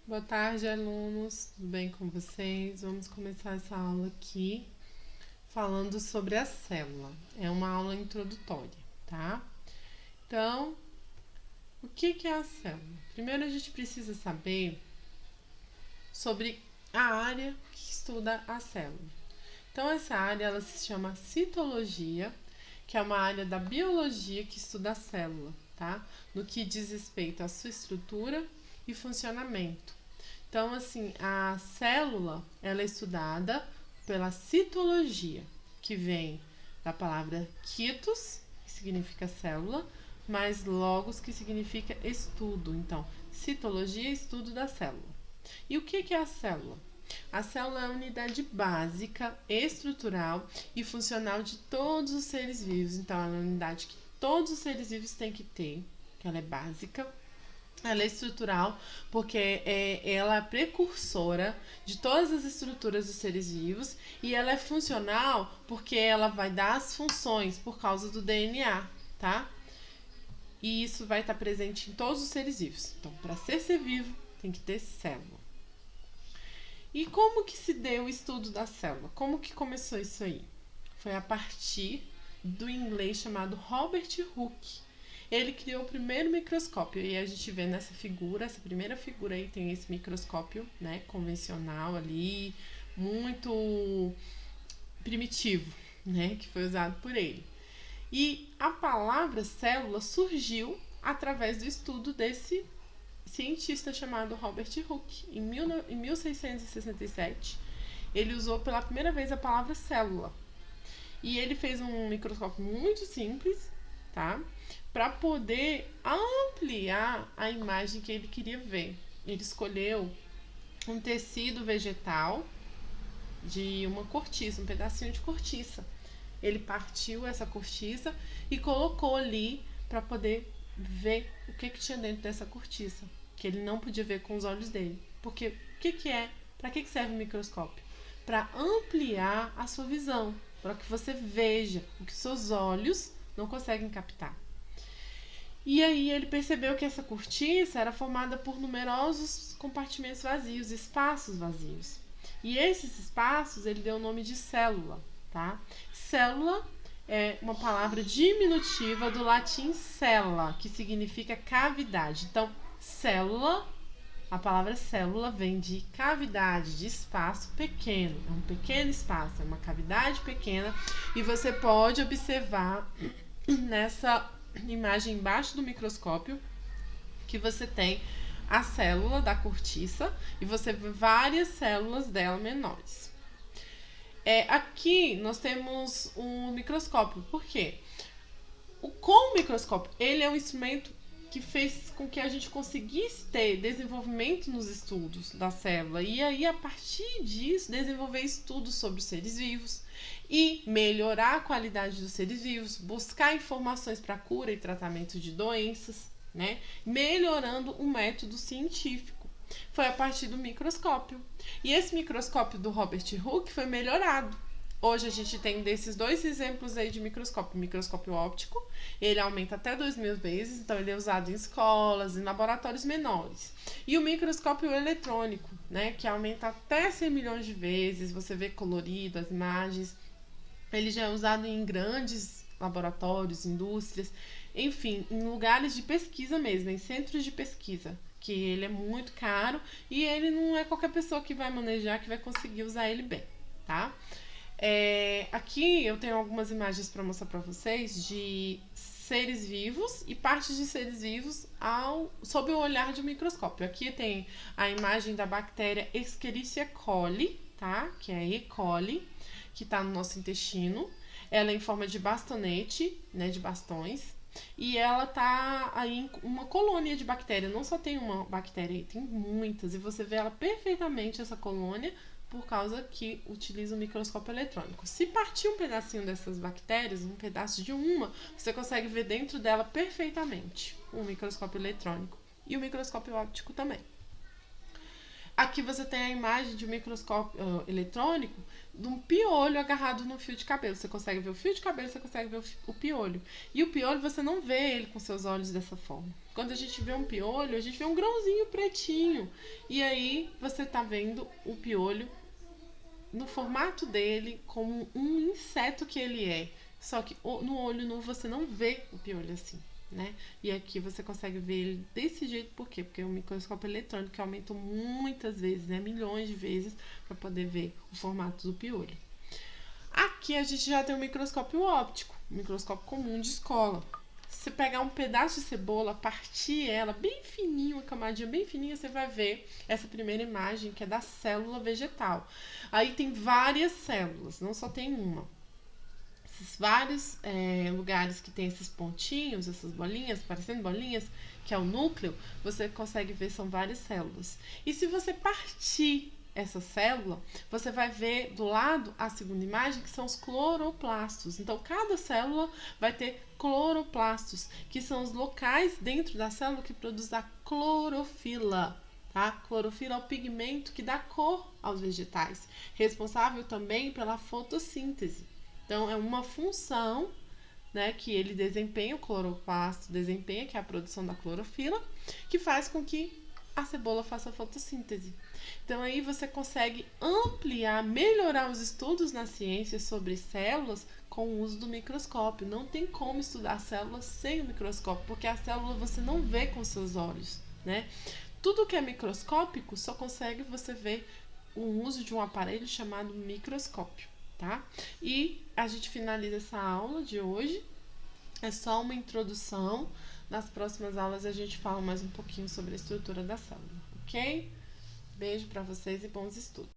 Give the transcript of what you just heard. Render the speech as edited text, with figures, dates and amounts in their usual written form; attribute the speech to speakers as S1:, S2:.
S1: Boa tarde, alunos. Tudo bem com vocês? Vamos começar essa aula aqui falando sobre a célula. É uma aula introdutória, tá? Então, o que é a célula? Primeiro a gente precisa saber sobre a área que estuda a célula. Então, essa área ela se chama citologia, que é uma área da biologia que estuda a célula, tá? No que diz respeito à sua estrutura e funcionamento. Então, assim, a célula ela é estudada pela citologia, que vem da palavra cytos, que significa célula, mais logos, que significa estudo. Então, citologia é estudo da célula. E o que é a célula? A célula é a unidade básica, estrutural e funcional de todos os seres vivos. Então, ela é uma unidade que todos os seres vivos têm que ter, que ela é básica. Ela é estrutural porque ela é precursora de todas as estruturas dos seres vivos e ela é funcional porque ela vai dar as funções por causa do DNA, tá? E isso vai estar presente em todos os seres vivos. Então, para ser vivo, tem que ter célula. E como que se deu o estudo da célula? Como que começou isso aí? Foi a partir do inglês chamado Robert Hooke. Ele criou o primeiro microscópio e a gente vê nessa figura, essa primeira figura aí tem esse microscópio, né, convencional ali, muito primitivo, né, que foi usado por ele. E a palavra célula surgiu através do estudo desse cientista chamado Robert Hooke. Em 1667, ele usou pela primeira vez a palavra célula. E ele fez um microscópio muito simples, tá? Para poder ampliar a imagem que ele queria ver. Ele escolheu um tecido vegetal de uma cortiça, um pedacinho de cortiça. Ele partiu essa cortiça e colocou ali para poder ver o que tinha dentro dessa cortiça, que ele não podia ver com os olhos dele. Porque o que é? Para que serve o microscópio? Para ampliar a sua visão, para que você veja o que seus olhos não conseguem captar. E aí ele percebeu que essa cortiça era formada por numerosos compartimentos vazios, espaços vazios. E esses espaços ele deu o nome de célula, tá? Célula é uma palavra diminutiva do latim cella, que significa cavidade. Então, célula, a palavra célula vem de cavidade, de espaço pequeno. É um pequeno espaço, é uma cavidade pequena. E você pode observar nessa imagem embaixo do microscópio que você tem a célula da cortiça e você vê várias células dela menores. Aqui nós temos um microscópio. Por quê? Com o microscópio, ele é um instrumento que fez com que a gente conseguisse ter desenvolvimento nos estudos da célula e aí, a partir disso, desenvolver estudos sobre os seres vivos e melhorar a qualidade dos seres vivos, buscar informações para cura e tratamento de doenças, né? Melhorando o método científico. Foi a partir do microscópio. E esse microscópio do Robert Hooke foi melhorado. Hoje a gente tem desses dois exemplos aí de microscópio. O microscópio óptico, ele aumenta até 2000 vezes, então ele é usado em escolas, em laboratórios menores. E o microscópio eletrônico, né, que aumenta até 100 milhões de vezes, você vê colorido as imagens. Ele já é usado em grandes laboratórios, indústrias, enfim, em lugares de pesquisa mesmo, em centros de pesquisa, que ele é muito caro e ele não é qualquer pessoa que vai manejar que vai conseguir usar ele bem, tá? Aqui eu tenho algumas imagens para mostrar para vocês de seres vivos e partes de seres vivos sob o olhar de um microscópio. Aqui tem a imagem da bactéria Escherichia coli, tá? Que é E. coli, que está no nosso intestino. Ela é em forma de bastonete, né, de bastões. E ela tá aí em uma colônia de bactéria. Não só tem uma bactéria aí, tem muitas. E você vê ela perfeitamente, essa colônia, por causa que utiliza o microscópio eletrônico. Se partir um pedacinho dessas bactérias, um pedaço de uma, você consegue ver dentro dela perfeitamente o microscópio eletrônico e o microscópio óptico também. Aqui você tem a imagem de um microscópio eletrônico de um piolho agarrado no fio de cabelo. Você consegue ver o fio de cabelo, você consegue ver o piolho. E o piolho você não vê ele com seus olhos dessa forma. Quando a gente vê um piolho, a gente vê um grãozinho pretinho. E aí você tá vendo o piolho no formato dele, como um inseto que ele é. Só que no olho nu você não vê o piolho assim, né? E aqui você consegue ver ele desse jeito, por quê? Porque o microscópio eletrônico aumentou muitas vezes, né? Milhões de vezes, para poder ver o formato do piolho. Aqui a gente já tem um microscópio óptico, um microscópio comum de escola. Se você pegar um pedaço de cebola, partir ela bem fininho, uma camadinha bem fininha, você vai ver essa primeira imagem que é da célula vegetal. Aí tem várias células, não só tem uma. Esses vários lugares que tem esses pontinhos, essas bolinhas, parecendo bolinhas, que é o núcleo, você consegue ver, são várias células. E se você partir essa célula, você vai ver do lado a segunda imagem, que são os cloroplastos. Então, cada célula vai ter cloroplastos, que são os locais dentro da célula que produz a clorofila. Tá? Clorofila é o pigmento que dá cor aos vegetais, responsável também pela fotossíntese. Então, é uma função, né, que ele desempenha, o cloroplasto desempenha, que é a produção da clorofila, que faz com que a cebola faça fotossíntese. Então, aí você consegue ampliar, melhorar os estudos na ciência sobre células com o uso do microscópio. Não tem como estudar células sem o microscópio, porque a célula você não vê com seus olhos, né? Tudo que é microscópico só consegue você ver o uso de um aparelho chamado microscópio. Tá? E a gente finaliza essa aula de hoje. É só uma introdução. Nas próximas aulas a gente fala mais um pouquinho sobre a estrutura da célula, ok? Beijo para vocês e bons estudos.